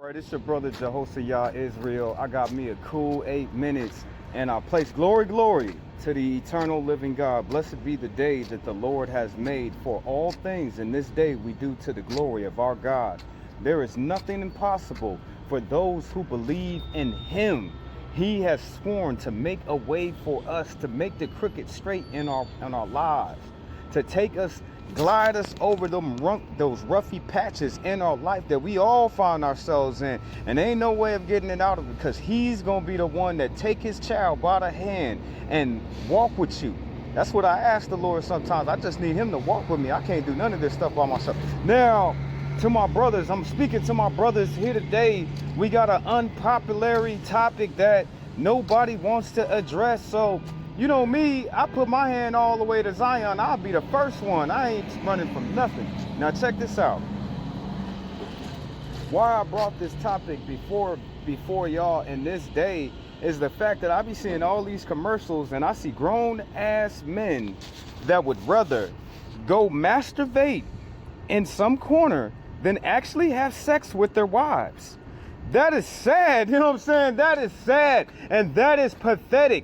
All right, it's your brother Jehoshaphat Israel. I got me a cool 8 minutes, and I place glory to the eternal living God. Blessed be the day that the Lord has made, for all things in this day we do to the glory of our God. There is nothing impossible for those who believe in him. He has sworn to make a way for us, to make the crooked straight in our lives, to take us, glide us over those roughy patches in our life that we all find ourselves in, and there ain't no way of getting it out of it, because he's gonna be the one that take his child by the hand and walk with you. That's what I ask the Lord sometimes. I just need him to walk with me. I can't do none of this stuff by myself. Now, to my brothers, I'm speaking to my brothers here today. We got an unpopular topic that nobody wants to address. So, you know me, I put my hand all the way to Zion. I'll be the first one. I ain't running from nothing. Now check this out. Why I brought this topic before y'all in this day is the fact that I be seeing all these commercials, and I see grown ass men that would rather go masturbate in some corner than actually have sex with their wives. That is sad. You know what I'm saying? That is sad, and that is pathetic.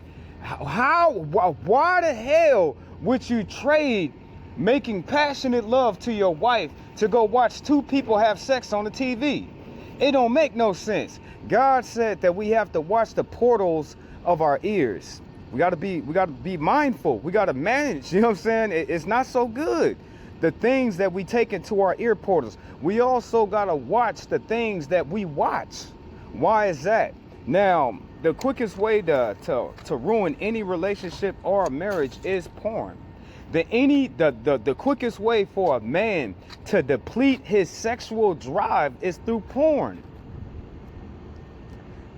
Why the hell would you trade making passionate love to your wife to go watch two people have sex on the TV? It don't make no sense. God said that we have to watch the portals of our ears. We gotta be mindful. We gotta manage. You know what I'm saying? It's not so good, the things that we take into our ear portals. We also gotta watch the things that we watch. Why is that? Now, the quickest way to ruin any relationship or a marriage is porn. The quickest way for a man to deplete his sexual drive is through porn.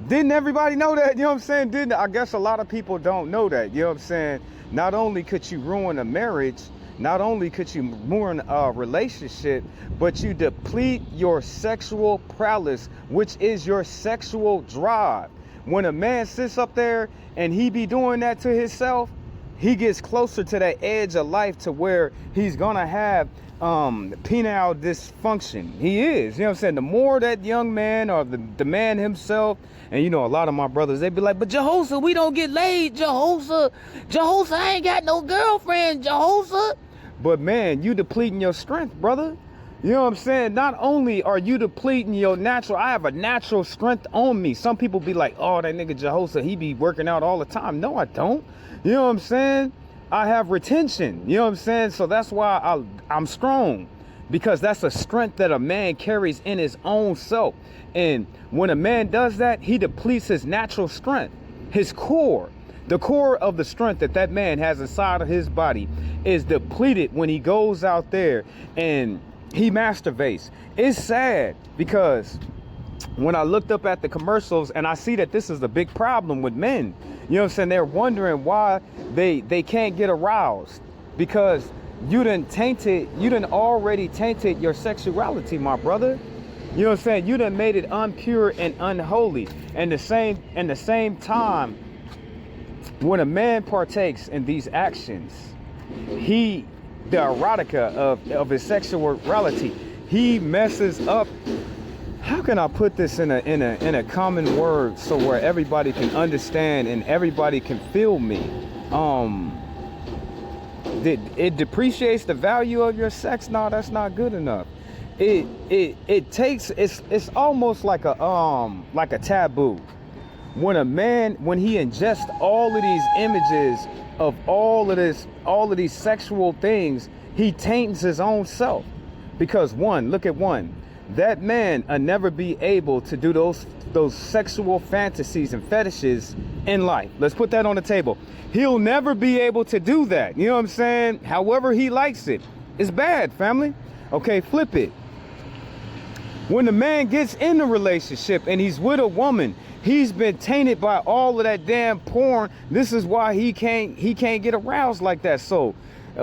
Didn't everybody know that? You know what I'm saying? I guess a lot of people don't know that. You know what I'm saying? Not only could you ruin a marriage, not only could you ruin a relationship, but you deplete your sexual prowess, which is your sexual drive. When a man sits up there and he be doing that to himself, he gets closer to that edge of life to where he's gonna have penile dysfunction. He is, you know what I'm saying? The more that young man or the man himself, and you know, a lot of my brothers, they be like, but Jehoshaphat, we don't get laid, Jehoshaphat, I ain't got no girlfriend, Jehoshaphat. But man, you depleting your strength, brother. You know what I'm saying? Not only are you depleting your natural, I have a natural strength on me. Some people be like, oh, that nigga Jehoshaphat, he be working out all the time. No, I don't. You know what I'm saying? I have retention. You know what I'm saying? So that's why I'm strong, because that's a strength that a man carries in his own self. And when a man does that, he depletes his natural strength, his core. The core of the strength that man has inside of his body is depleted when he goes out there and he masturbates. It's sad, because when I looked up at the commercials and I see that this is a big problem with men, you know what I'm saying? They're wondering why they can't get aroused, because you done already tainted your sexuality, my brother. You know what I'm saying? You done made it impure and unholy. And the same time, when a man partakes in these actions, the erotica of his sexuality, he messes up. How can I put this in a common word so where everybody can understand and everybody can feel me? It depreciates the value of your sex. No, that's not good enough. It's almost like a taboo. When a man, when he ingests all of these images of all of these sexual things, he taints his own self. Because look at that man will never be able to do those sexual fantasies and fetishes in life. Let's put that on the table. He'll never be able to do that. You know what I'm saying? However he likes it. It's bad, family. Okay, flip it. When the man gets in a relationship and he's with a woman, he's been tainted by all of that damn porn. This is why he can't get aroused like that. So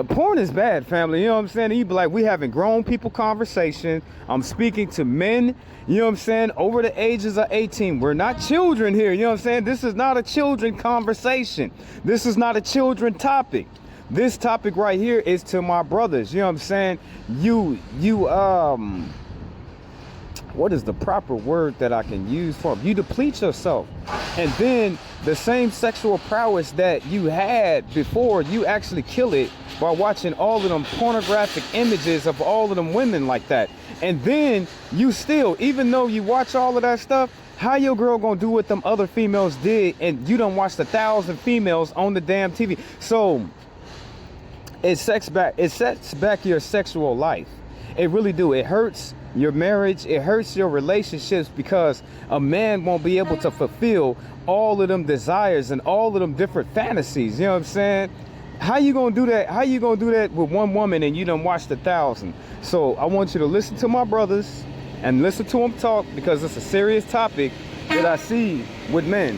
porn is bad, family. You know what I'm saying? You be like, we having grown people conversation. I'm speaking to men, you know what I'm saying, over the ages of 18. We're not children here. You know what I'm saying? This is not a children conversation. This is not a children topic. This topic right here is to my brothers. You know what I'm saying? what is the proper word that I can use for it? You deplete yourself. And then the same sexual prowess that you had before, you actually kill it by watching all of them pornographic images of all of them women like that. And then you still, even though you watch all of that stuff, how your girl gonna do what them other females did and you done watched 1,000 females on the damn TV? So it sets back your sexual life. It really do. It hurts your marriage. It hurts your relationships because a man won't be able to fulfill all of them desires and all of them different fantasies. You know what I'm saying? How you gonna do that? How you gonna do that with one woman and you done watched 1,000? So I want you to listen to my brothers and listen to them talk, because it's a serious topic that I see with men.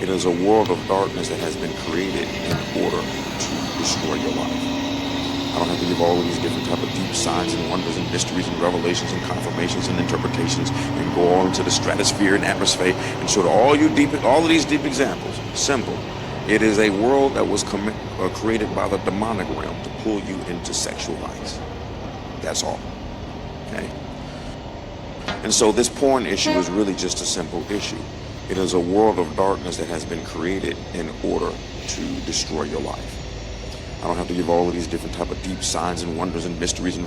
It is a world of darkness that has been created in order to destroy your life. I don't have to give all of these different type of deep signs and wonders and mysteries and revelations and confirmations and interpretations and go on into the stratosphere and atmosphere and show all of these deep examples. Simple. It is a world that was created by the demonic realm to pull you into sexual vice. That's all. Okay? And so this porn issue is really just a simple issue. It is a world of darkness that has been created in order to destroy your life. I don't have to give all of these different type of deep signs and wonders and mysteries and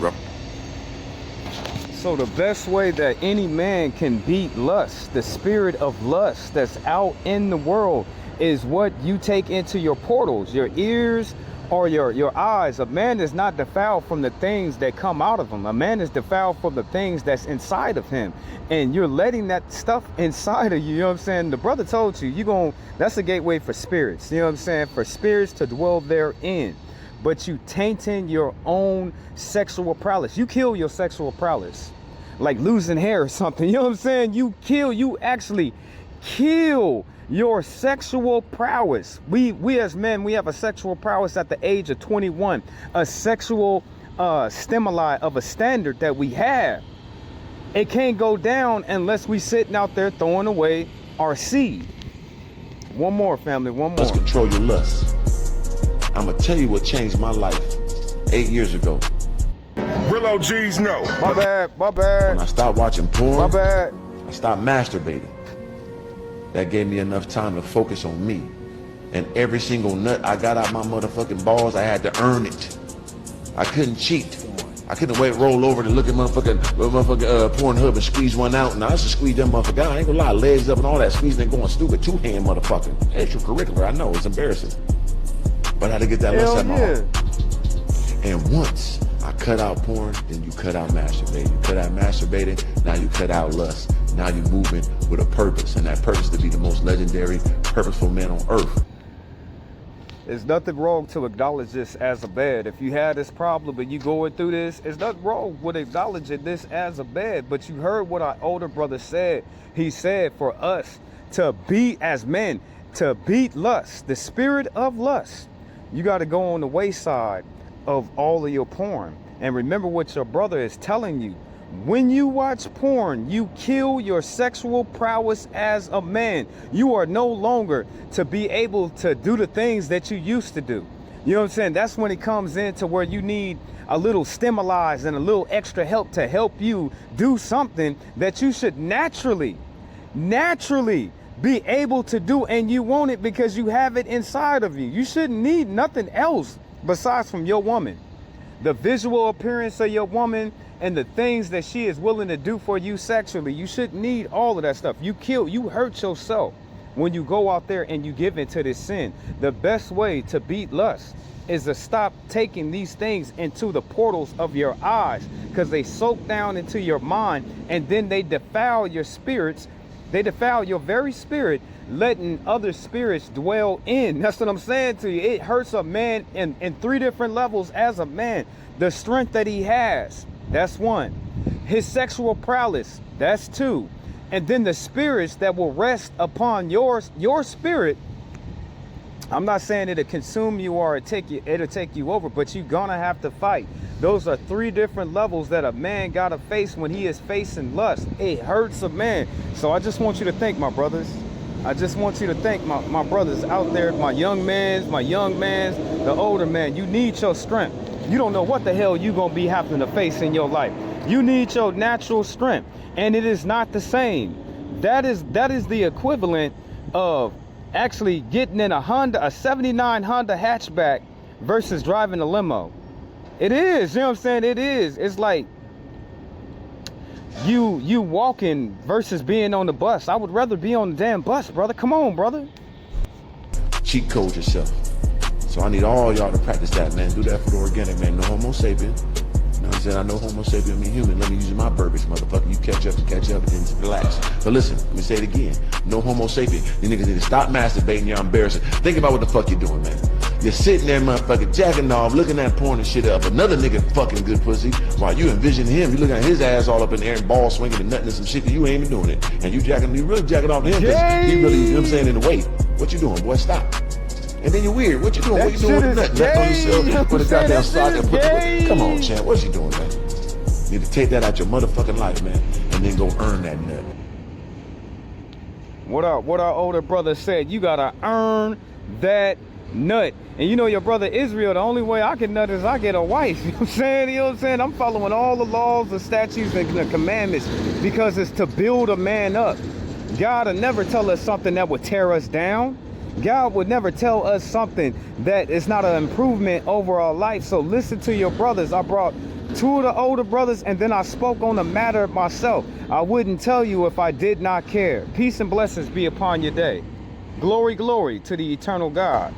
So the best way that any man can beat lust, the spirit of lust that's out in the world, is what you take into your portals, your ears or your eyes. A man is not defiled from the things that come out of him. A man is defiled from the things that's inside of him. And you're letting that stuff inside of you, you know what I'm saying? The brother told you, that's a gateway for spirits, you know what I'm saying? For spirits to dwell therein. But you tainting your own sexual prowess. You kill your sexual prowess. Like losing hair or something, you know what I'm saying? You actually kill your sexual prowess. We as men, we have a sexual prowess at the age of 21, a sexual stimuli of a standard that we have. It can't go down unless we sitting out there throwing away our seed. One more, family, one more. Let's control your lust. I'm gonna tell you what changed my life 8 years ago. Real OGs know. My bad. When I stopped watching porn, My bad. I stopped masturbating. That gave me enough time to focus on me. And every single nut I got out my motherfucking balls, I had to earn it. I couldn't cheat. I couldn't roll over to look at motherfucking Pornhub and squeeze one out. And I used to squeeze them motherfucker out. I ain't gonna lie, legs up and all that, squeezing and going stupid, two-hand motherfucker. Extracurricular, I know, it's embarrassing. But I had to get that lust out my heart. And once I cut out porn, then you cut out masturbating. You cut out masturbating, now you cut out lust. Now you're moving with a purpose, and that purpose to be the most legendary, purposeful man on earth. There's nothing wrong to acknowledge this as a bad. If you had this problem and you going through this, there's nothing wrong with acknowledging this as a bad. But you heard what our older brother said. He said for us to beat, as men, to beat lust, the spirit of lust, you got to go on the wayside of all of your porn. And remember what your brother is telling you. When you watch porn, you kill your sexual prowess as a man. You are no longer to be able to do the things that you used to do. You know what I'm saying? That's when it comes into where you need a little stimuli and a little extra help to help you do something that you should naturally be able to do, and you want it because you have it inside of you. You shouldn't need nothing else besides from your woman. The visual appearance of your woman and the things that she is willing to do for you sexually. You shouldn't need all of that stuff. You hurt yourself when you go out there and you give into this sin. The best way to beat lust is to stop taking these things into the portals of your eyes, because they soak down into your mind and then they defile your spirits. They defile your very spirit, letting other spirits dwell in. That's what I'm saying to you. It hurts a man in 3 different levels as a man. The strength that he has, that's 1. His sexual prowess, that's 2. And then the spirits that will rest upon your spirit. I'm not saying it'll consume you or it'll take you over, but you're gonna have to fight. Those are 3 different levels that a man gotta face when he is facing lust. It hurts a man. So I just want you to think, my brothers. I just want you to think, my brothers out there, my young mans, the older man. You need your strength. You don't know what the hell you're gonna be having to face in your life. You need your natural strength, and it is not the same. That is the equivalent of actually getting in a 79 Honda hatchback versus driving a limo. It is, you know what I'm saying? It is. It's like you walking versus being on the bus. I would rather be on the damn bus, brother. Come on, brother. Cheat code yourself. So I need all y'all to practice that, man. Do that for the organic, man. No homo sapien. You know what I'm saying? I know homo sapien mean human. Let me use my verbiage, motherfucker. You catch up and relax. But listen, let me say it again. No homo sapien. You niggas need to stop masturbating. You're embarrassing. Think about what the fuck you're doing, man. You're sitting there, motherfucker, jacking off, looking at porn and shit up. Another nigga fucking good pussy. While you envision him, you looking at his ass all up in the air and ball swinging and nutting and some shit that you ain't even doing it. And you really jacking off to him because he really, you know what I'm saying, in the way. What you doing, boy? Stop. And then you're weird. What you doing? What you doing with nut? Nut on yourself. Put a goddamn sock and put the, come on, champ. What you doing, man? You need to take that out your motherfucking life, man. And then go earn that nut. What our older brother said, you gotta earn that nut. And you know your brother Israel, the only way I can nut is I get a wife. You know what I'm saying? You know what I'm saying? I'm following all the laws, the statutes, and the commandments because it's to build a man up. God will never tell us something that would tear us down. God would never tell us something that is not an improvement over our life. So listen to your brothers. I brought two of the older brothers and then I spoke on the matter myself. I wouldn't tell you if I did not care. Peace and blessings be upon your day. Glory, glory to the eternal God.